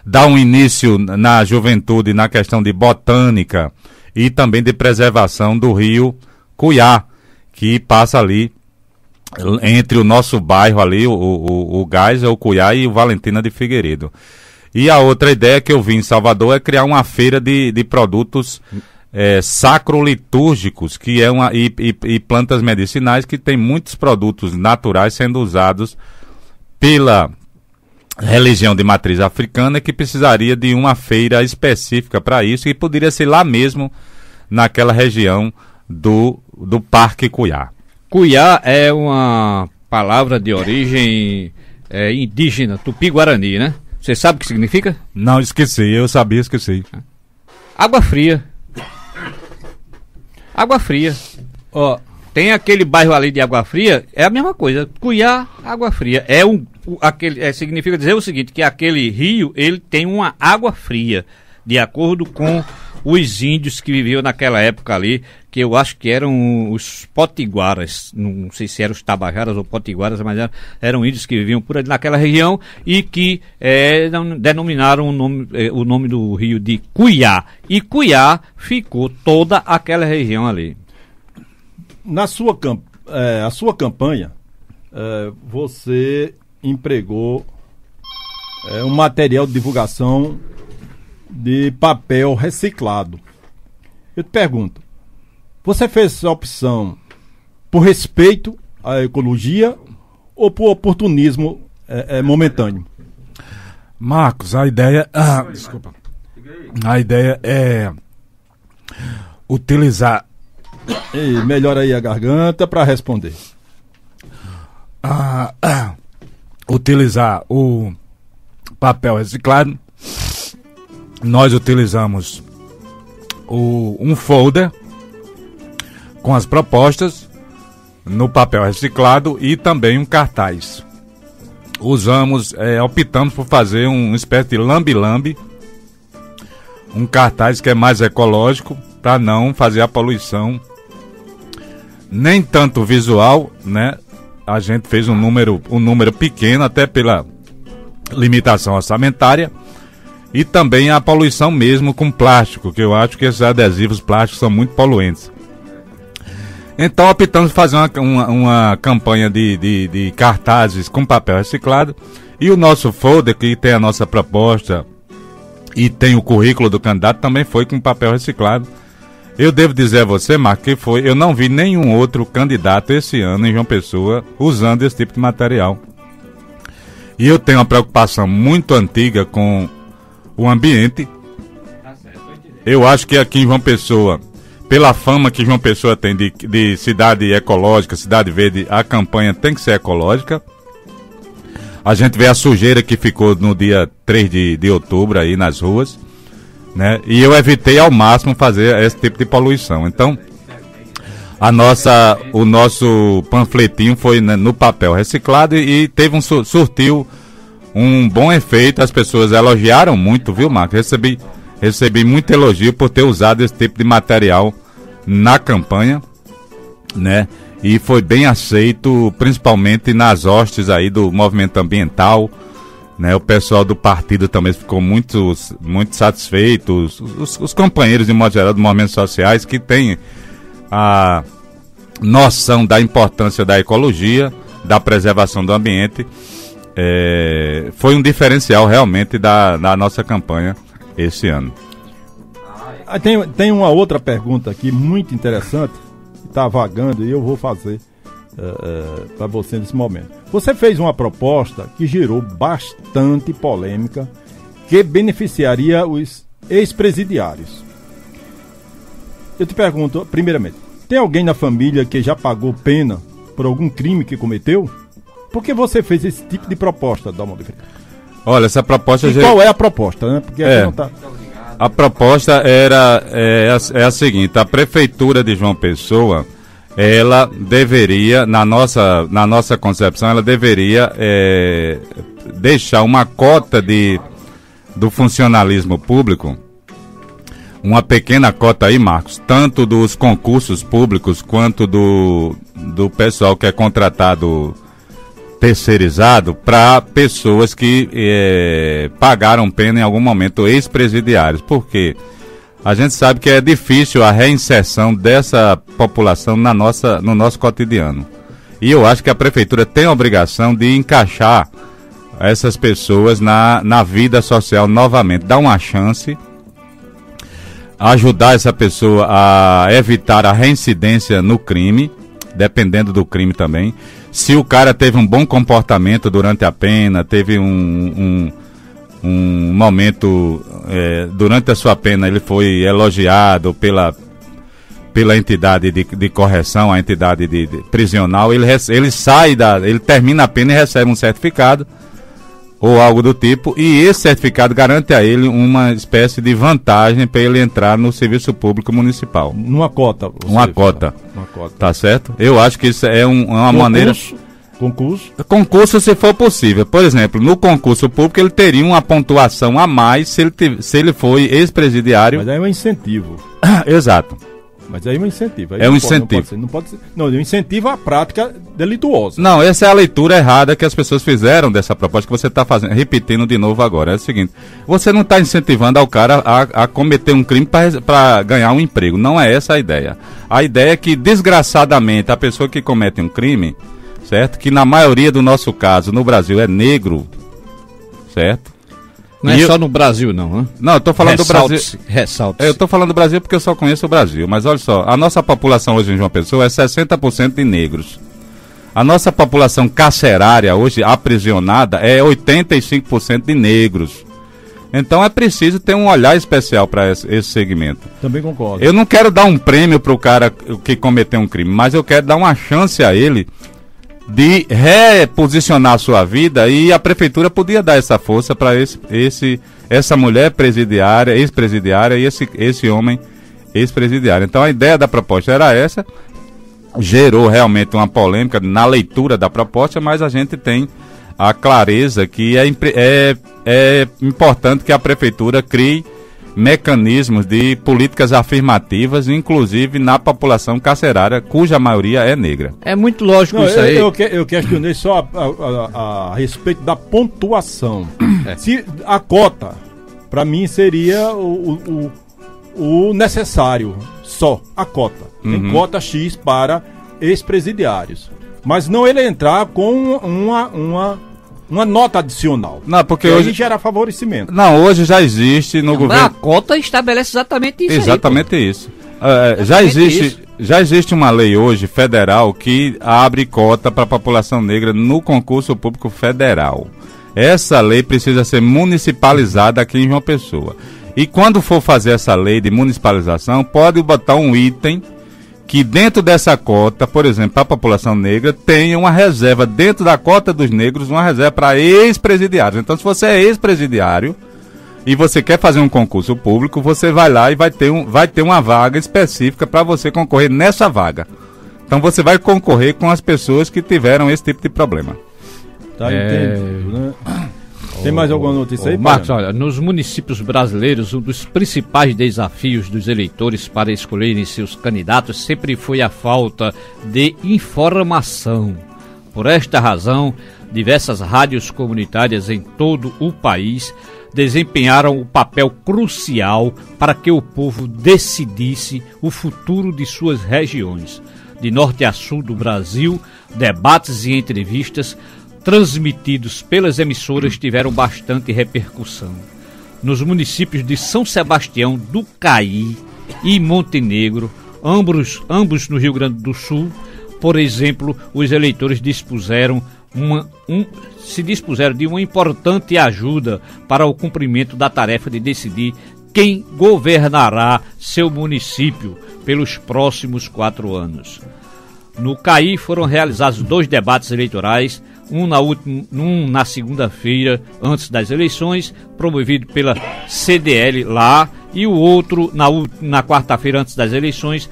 dar um início na juventude na questão de botânica e também de preservação do rio Cuiá, que passa ali entre o nosso bairro ali, o Gás, o Cuiá e o Valentina de Figueiredo. E a outra ideia que eu vi em Salvador é criar uma feira de produtos sacrolitúrgicos, que é e plantas medicinais, que tem muitos produtos naturais sendo usados pela religião de matriz africana, que precisaria de uma feira específica para isso, e poderia ser lá mesmo, naquela região do Parque Cuiá. Cuiá é uma palavra de origem indígena, tupi-guarani, né? Você sabe o que significa? Não, esqueci, esqueci. Água fria. Água fria. Ó, tem aquele bairro ali de Água Fria, é a mesma coisa. Cuiá, Água Fria. Significa dizer o seguinte, que aquele rio, ele tem uma água fria, de acordo com os índios que viviam naquela época ali, que eu acho que eram os potiguaras, não sei se eram os tabajaras ou potiguaras, mas eram índios que viviam por ali naquela região e que denominaram o nome do rio de Cuiá. E Cuiá ficou toda aquela região ali. A sua campanha, você empregou um material de divulgação de papel reciclado. Eu te pergunto, você fez essa opção por respeito à ecologia ou por oportunismo momentâneo? Marcos, a ideia é utilizar... Melhora aí a garganta para responder. Utilizar o papel reciclado. Nós utilizamos um folder com as propostas no papel reciclado e também um cartaz. Optamos por fazer uma espécie de lambe-lambe, um cartaz que é mais ecológico, para não fazer a poluição nem tanto visual, né? A gente fez um número pequeno, até pela limitação orçamentária, e também a poluição mesmo com plástico, que eu acho que esses adesivos plásticos são muito poluentes. Então optamos por fazer uma campanha de cartazes com papel reciclado, e o nosso folder, que tem a nossa proposta e tem o currículo do candidato, também foi com papel reciclado. Eu devo dizer a você, Marco, eu não vi nenhum outro candidato esse ano em João Pessoa usando esse tipo de material. E eu tenho uma preocupação muito antiga com o ambiente. Eu acho que aqui em João Pessoa, pela fama que João Pessoa tem de cidade ecológica, cidade verde, a campanha tem que ser ecológica. A gente vê a sujeira que ficou no dia 3 de outubro aí nas ruas, né? E eu evitei ao máximo fazer esse tipo de poluição. Então, o nosso panfletinho foi, né, no papel reciclado e teve surtiu um bom efeito. As pessoas elogiaram muito, viu, Marco? Recebi muito elogio por ter usado esse tipo de material na campanha, né? E foi bem aceito, principalmente nas hostes aí do movimento ambiental, né? O pessoal do partido também ficou muito satisfeito, os companheiros, de modo geral, dos movimentos sociais, que têm a noção da importância da ecologia, da preservação do ambiente. Foi um diferencial realmente da nossa campanha esse ano. Tem uma outra pergunta aqui muito interessante, que está vagando, e eu vou fazer para você nesse momento. Você fez uma proposta que gerou bastante polêmica, que beneficiaria os ex-presidiários. Eu te pergunto, primeiramente, tem alguém na família que já pagou pena por algum crime que cometeu? Por que você fez esse tipo de proposta, Dalmo Oliveira? Olha, essa proposta... Qual é a proposta, né? Porque aqui não tá... A proposta é a seguinte: a Prefeitura de João Pessoa, ela deveria, na nossa concepção, ela deveria deixar uma cota do funcionalismo público, uma pequena cota aí, Marcos, tanto dos concursos públicos quanto do pessoal que é contratado terceirizado para pessoas que pagaram pena em algum momento, ex-presidiários. Por quê? A gente sabe que é difícil a reinserção dessa população no nosso cotidiano. E eu acho que a prefeitura tem a obrigação de encaixar essas pessoas na vida social novamente, dar uma chance, ajudar essa pessoa a evitar a reincidência no crime, dependendo do crime também. Se o cara teve um bom comportamento durante a pena, teve um momento, durante a sua pena, ele foi elogiado pela entidade de correção, a entidade de prisional, ele termina a pena e recebe um certificado, ou algo do tipo, e esse certificado garante a ele uma espécie de vantagem para ele entrar no serviço público municipal. Uma cota. Uma cota. Tá certo? Eu acho que isso é uma maneira... Concurso, se for possível. Por exemplo, no concurso público ele teria uma pontuação a mais se ele foi ex-presidiário. Mas aí é um incentivo. Exato. Mas aí é um incentivo. Aí é um incentivo. Não pode ser. Não, é um incentivo à prática delituosa. Não, essa é a leitura errada que as pessoas fizeram dessa proposta que você está fazendo, repetindo de novo agora. É o seguinte, você não está incentivando ao cara a cometer um crime para ganhar um emprego. Não é essa a ideia. A ideia é que, desgraçadamente, a pessoa que comete um crime, certo? Que na maioria do nosso caso, no Brasil, é negro, certo? Não é só no Brasil, não, hein? Não, eu tô falando do Brasil. Ressalte-se. Eu tô falando do Brasil porque eu só conheço o Brasil. Mas olha só, a nossa população hoje em João Pessoa é 60% de negros. A nossa população carcerária hoje, aprisionada, é 85% de negros. Então é preciso ter um olhar especial para esse segmento. Também concordo. Eu não quero dar um prêmio pro cara que cometeu um crime, mas eu quero dar uma chance a ele de reposicionar a sua vida, e a prefeitura podia dar essa força para essa mulher presidiária, ex-presidiária, e esse homem ex-presidiário. Então a ideia da proposta era essa, gerou realmente uma polêmica na leitura da proposta, mas a gente tem a clareza que é importante que a prefeitura crie mecanismos de políticas afirmativas, inclusive na população carcerária, cuja maioria é negra. É muito lógico isso aí. Eu questionei só a respeito da pontuação. Se a cota, para mim, seria o necessário, só a cota. Tem cota X para ex-presidiários. Mas não ele entrar com uma nota adicional. Não, porque hoje hoje gera favorecimento. Não, hoje já existe no governo. A cota estabelece exatamente isso. Exatamente aí, isso. Já existe uma lei hoje federal que abre cota para a população negra no concurso público federal. Essa lei precisa ser municipalizada aqui em João Pessoa. E quando for fazer essa lei de municipalização, pode botar um item que dentro dessa cota, por exemplo, para a população negra, tenha uma reserva dentro da cota dos negros, uma reserva para ex-presidiários. Então, se você é ex-presidiário e você quer fazer um concurso público, você vai lá e vai ter uma vaga específica para você concorrer nessa vaga. Então, você vai concorrer com as pessoas que tiveram esse tipo de problema. Tá entendido, né? Tem mais alguma notícia aí, Marcos? Olha, nos municípios brasileiros, um dos principais desafios dos eleitores para escolherem seus candidatos sempre foi a falta de informação. Por esta razão, diversas rádios comunitárias em todo o país desempenharam um papel crucial para que o povo decidisse o futuro de suas regiões. De norte a sul do Brasil, debates e entrevistas transmitidos pelas emissoras tiveram bastante repercussão. Nos municípios de São Sebastião do Caí e Montenegro, ambos no Rio Grande do Sul, por exemplo, os eleitores se dispuseram de uma importante ajuda para o cumprimento da tarefa de decidir quem governará seu município pelos próximos 4 anos. No Caí foram realizados 2 debates eleitorais, um na segunda-feira, antes das eleições, promovido pela CDL lá, e o outro na quarta-feira, antes das eleições,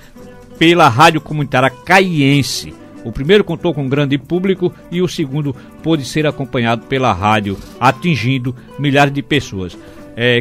pela Rádio Comunitária Caiense. O primeiro contou com um grande público e o segundo pôde ser acompanhado pela rádio, atingindo milhares de pessoas.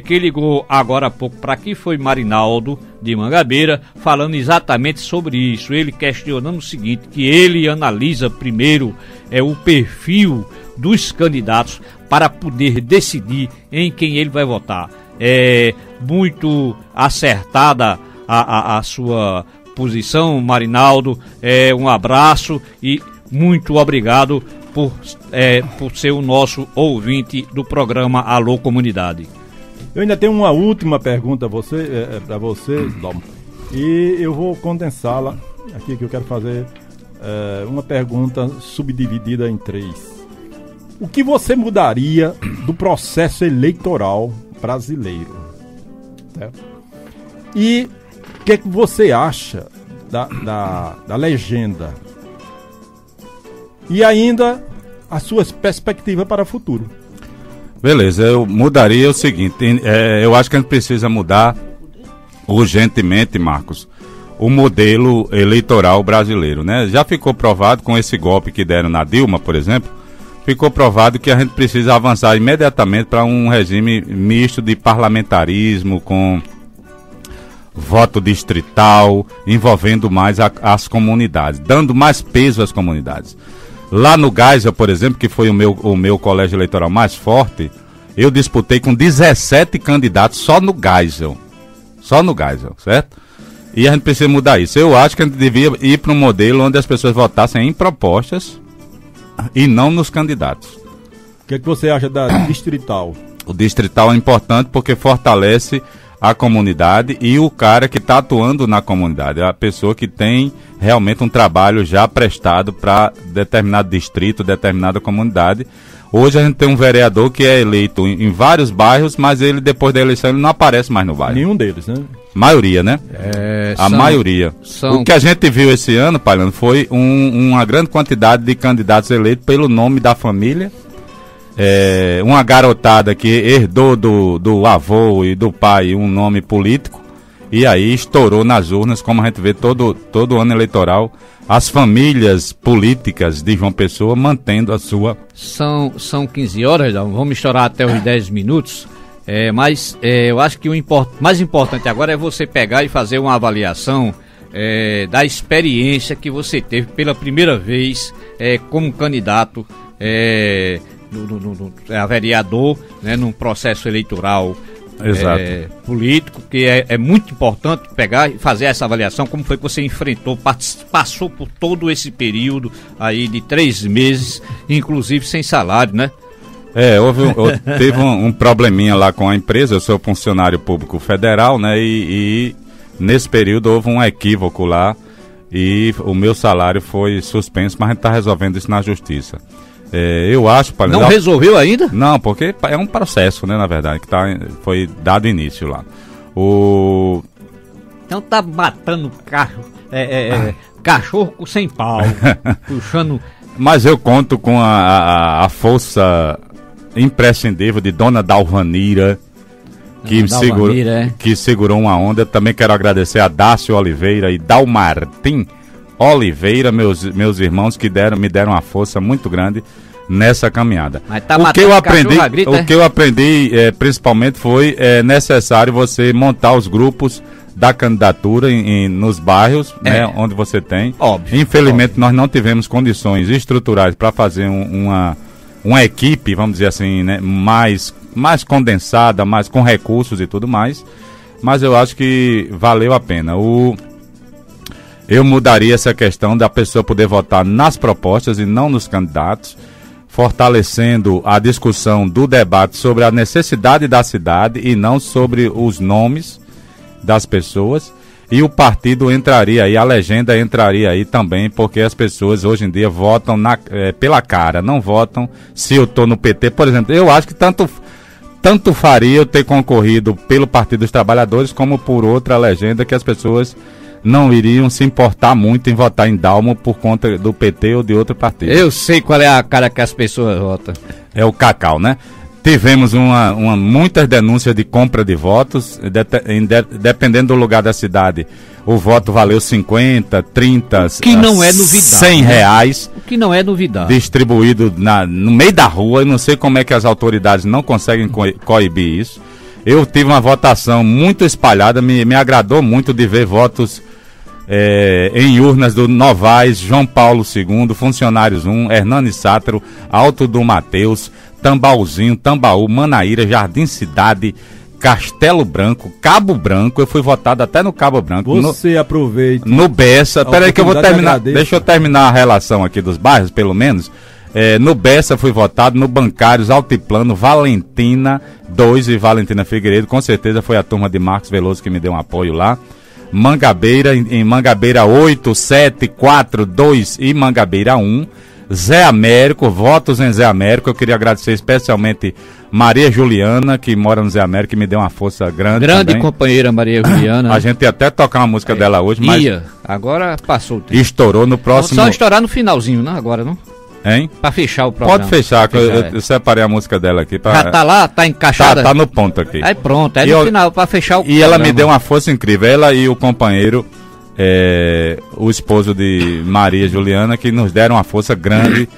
quem ligou agora há pouco para aqui foi Marinaldo de Mangabeira, falando exatamente sobre isso. Ele questionando o seguinte, que ele analisa primeiro o perfil dos candidatos para poder decidir em quem ele vai votar. É muito acertada a sua posição, Marinaldo. Um abraço e muito obrigado por ser o nosso ouvinte do programa Alô Comunidade. Eu ainda tenho uma última pergunta para você, Dom, e eu vou condensá-la aqui, que eu quero fazer uma pergunta subdividida em 3. O que você mudaria do processo eleitoral brasileiro? Certo? E o que você acha da legenda? E ainda as suas perspectivas para o futuro. Beleza, eu mudaria o seguinte, eu acho que a gente precisa mudar urgentemente, Marcos, o modelo eleitoral brasileiro, né? Já ficou provado com esse golpe que deram na Dilma, por exemplo, ficou provado que a gente precisa avançar imediatamente para um regime misto de parlamentarismo, com voto distrital, envolvendo mais as comunidades, dando mais peso às comunidades. Lá no Geisel, por exemplo, que foi o meu colégio eleitoral mais forte, eu disputei com 17 candidatos só no Geisel, certo? E a gente precisa mudar isso. Eu acho que a gente devia ir para um modelo onde as pessoas votassem em propostas e não nos candidatos. O que é que você acha da distrital? O distrital é importante porque fortalece a comunidade e o cara que está atuando na comunidade, a pessoa que tem realmente um trabalho já prestado para determinado distrito, determinada comunidade. Hoje a gente tem um vereador que é eleito em vários bairros, mas ele depois da eleição ele não aparece mais no bairro. Nenhum deles, né? Maioria, né? Maioria. O que a gente viu esse ano, Palhano, foi uma grande quantidade de candidatos eleitos pelo nome da família. Uma garotada que herdou do avô e do pai um nome político e aí estourou nas urnas, como a gente vê todo ano eleitoral, as famílias políticas de João Pessoa mantendo a sua... São 15 horas, vamos estourar até os 10 minutos, mas eu acho que mais importante agora é você pegar e fazer uma avaliação da experiência que você teve pela primeira vez como candidato a vereador, né, num processo eleitoral político, que é muito importante pegar e fazer essa avaliação, como foi que você enfrentou, passou por todo esse período aí de 3 meses, inclusive sem salário, né? Teve um probleminha lá com a empresa, eu sou funcionário público federal, né, e nesse período houve um equívoco lá e o meu salário foi suspenso, mas a gente está resolvendo isso na justiça. Eu acho... Não resolveu ainda? Não, porque é um processo, né, na verdade, que foi dado início lá. Então tá matando cachorro sem pau, puxando... Mas eu conto com a força imprescindível de Dona Dalvanira, que segurou uma onda. Também quero agradecer a Dácio Oliveira e Dalmartim Oliveira, meus irmãos, que me deram uma força muito grande nessa caminhada. O que eu aprendi principalmente foi necessário você montar os grupos da candidatura nos bairros, né, onde você tem. Óbvio, infelizmente nós não tivemos condições estruturais para fazer uma equipe, vamos dizer assim, né, mais condensada, mais com recursos e tudo mais, mas eu acho que valeu a pena. Eu mudaria essa questão da pessoa poder votar nas propostas e não nos candidatos, fortalecendo a discussão do debate sobre a necessidade da cidade e não sobre os nomes das pessoas. E o partido entraria aí, a legenda entraria aí também, porque as pessoas hoje em dia votam pela cara, não votam se eu estou no PT. Por exemplo, eu acho que tanto faria eu ter concorrido pelo Partido dos Trabalhadores como por outra legenda, que as pessoas não iriam se importar muito em votar em Dalmo por conta do PT ou de outro partido. Eu sei qual é a cara que as pessoas votam. É o Cacau, né? Tivemos muitas denúncias de compra de votos, dependendo do lugar da cidade. O voto valeu 50, 30, que não é novidade, 100 reais. O que não é novidade. Distribuído no meio da rua. Eu não sei como é que as autoridades não conseguem coibir isso. Eu tive uma votação muito espalhada, me agradou muito de ver votos em urnas do Novaes, João Paulo II, Funcionários 1, Hernani Sátero, Alto do Mateus, Tambauzinho, Tambaú, Manaíra, Jardim Cidade, Castelo Branco, Cabo Branco. Eu fui votado até no Cabo Branco. Você aproveita. No Bessa. Peraí que eu vou terminar. Deixa eu terminar a relação aqui dos bairros, pelo menos. No Bessa fui votado, no Bancários, Altiplano, Valentina 2 e Valentina Figueiredo. Com certeza foi a turma de Marcos Veloso que me deu um apoio lá. Mangabeira, em Mangabeira 8, 7, 4, 2 e Mangabeira 1. Zé Américo, votos em Zé Américo. Eu queria agradecer especialmente Maria Juliana, que mora no Zé Américo, que me deu uma força grande. Grande também. Companheira Maria Juliana. A gente ia até tocar uma música dela hoje, mas agora passou o tempo. Estourou no próximo. Vamos só estourar no finalzinho, né? Agora, não? Hein? Pra fechar o programa. Pode fechar, que eu separei a música dela aqui. Já tá lá? Tá encaixada? Tá no ponto aqui. Aí pronto, no final, pra fechar o programa. E ela me deu uma força incrível. Ela e o companheiro, o esposo de Maria Juliana, que nos deram uma força grande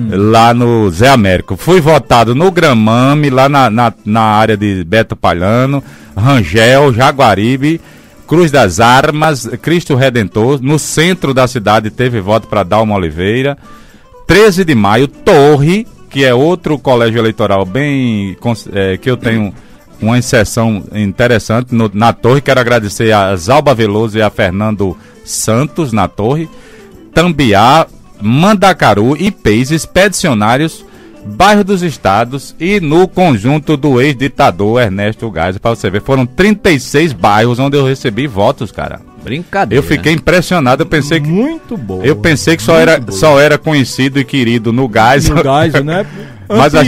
lá no Zé Américo. Fui votado no Gramame, lá na área de Beto Palhano, Rangel, Jaguaribe, Cruz das Armas, Cristo Redentor. No centro da cidade teve voto para Dalma Oliveira. 13 de maio, Torre, que é outro colégio eleitoral bem que eu tenho uma inserção interessante na Torre. Quero agradecer a Zalba Veloso e a Fernando Santos na Torre. Tambiá, Mandacaru, IPs, Expedicionários, Bairro dos Estados e no conjunto do ex-ditador Ernesto Geisel. Para você ver, foram 36 bairros onde eu recebi votos, cara. Brincadeira. Eu fiquei impressionado, eu pensei que... Muito bom. Eu pensei que só era conhecido e querido no Geisel. No Geisel, né? Mas a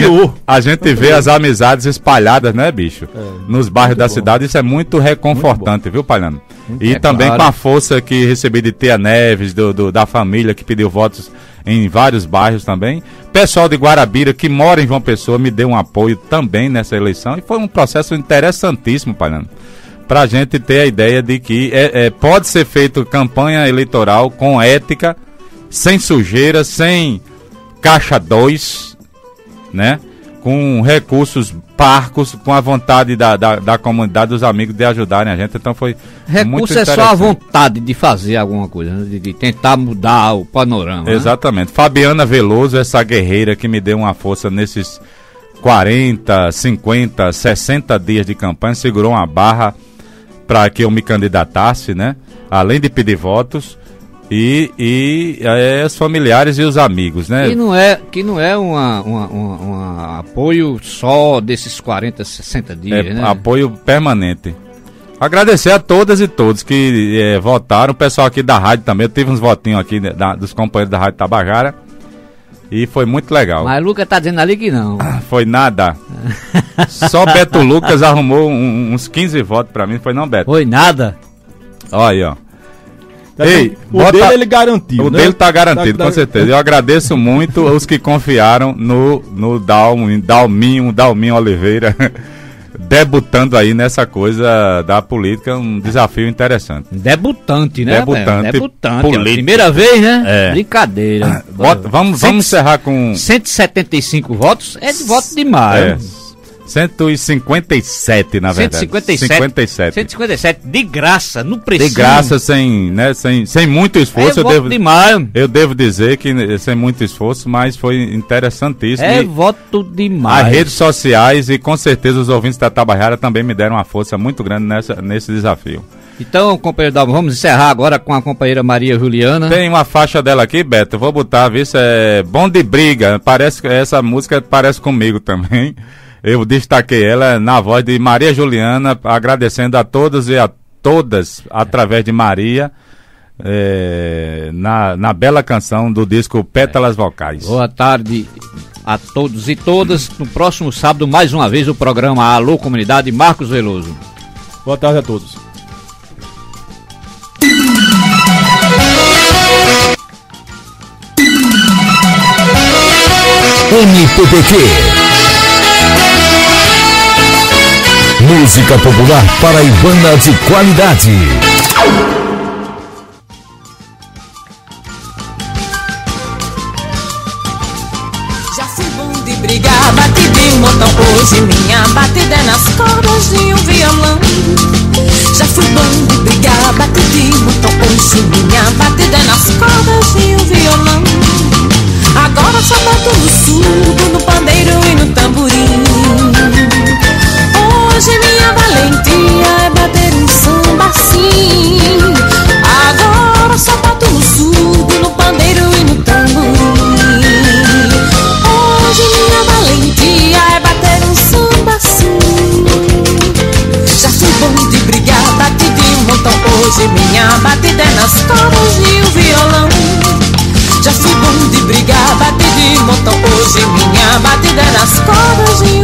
gente vê as amizades espalhadas, né, bicho? Nos bairros da cidade, isso é muito reconfortante, viu, Palhano? E também com a força que recebi de Tia Neves, da família que pediu votos em vários bairros também. Pessoal de Guarabira, que mora em João Pessoa, me deu um apoio também nessa eleição. E foi um processo interessantíssimo, Palhano, para a gente ter a ideia de que pode ser feito campanha eleitoral com ética, sem sujeira, sem caixa 2, né? Com recursos parcos, com a vontade da comunidade, dos amigos de ajudarem a gente. Então foi muito interessante. Recurso é só a vontade de fazer alguma coisa, né? de tentar mudar o panorama. Exatamente. Né? Fabiana Veloso, essa guerreira que me deu uma força nesses 40, 50, 60 dias de campanha, segurou uma barra para que eu me candidatasse, né? Além de pedir votos e os familiares e os amigos, né? Que não é um apoio só desses 40, 60 dias, né? Apoio permanente. Agradecer a todas e todos que votaram, o pessoal aqui da rádio também. Eu tive uns votinhos aqui dos companheiros da Rádio Tabajara e foi muito legal. Mas Lucas tá dizendo ali que não. Foi nada. Só Beto Lucas arrumou uns 15 votos pra mim, foi não, Beto? Foi nada. Olha aí, ó. Ei, o dele ele garantiu, o dele tá garantido, com certeza. Eu agradeço muito os que confiaram no Dalminho Oliveira, debutando aí nessa coisa da política, um desafio interessante. Debutante, né? Debutante político. Primeira vez, né? Brincadeira. Vamos encerrar com 175 votos, de voto demais. 157, na verdade. 157. De graça, no preço. De graça, sem muito esforço. Eu devo dizer que sem muito esforço, mas foi interessantíssimo. Voto demais. As redes sociais e com certeza os ouvintes da Tabajara também me deram uma força muito grande nesse desafio. Então, companheiro Dalmo, vamos encerrar agora com a companheira Maria Juliana. Tem uma faixa dela aqui, Beto, eu vou botar, viu? Isso é Bom de Briga. Essa música parece comigo também. Eu destaquei ela na voz de Maria Juliana, agradecendo a todos e a todas, através de Maria, na bela canção do disco Pétalas Vocais. Boa tarde a todos e todas. No próximo sábado, mais uma vez, o programa Alô Comunidade, Marcos Veloso. Boa tarde a todos. MPPQ, música popular paraibana de qualidade. Já fui bom de brigar, bati de motor. montão, hoje minha batida é nas cordas de um violão. Já fui bom de brigar, bati de montão, hoje minha batida é nas cordas de um violão. Agora só bato no surdo, no pandeiro e no tamborim. Hoje minha valentia é bater um samba assim. Agora só bato no surdo, no pandeiro e no tamborim. Hoje minha valentia é bater um samba assim. Já fui bom de brigar, bati de montão, hoje minha batida é nas cordas de um violão. Já fui bom de brigar, bati de montão, hoje minha batida é nas cordas de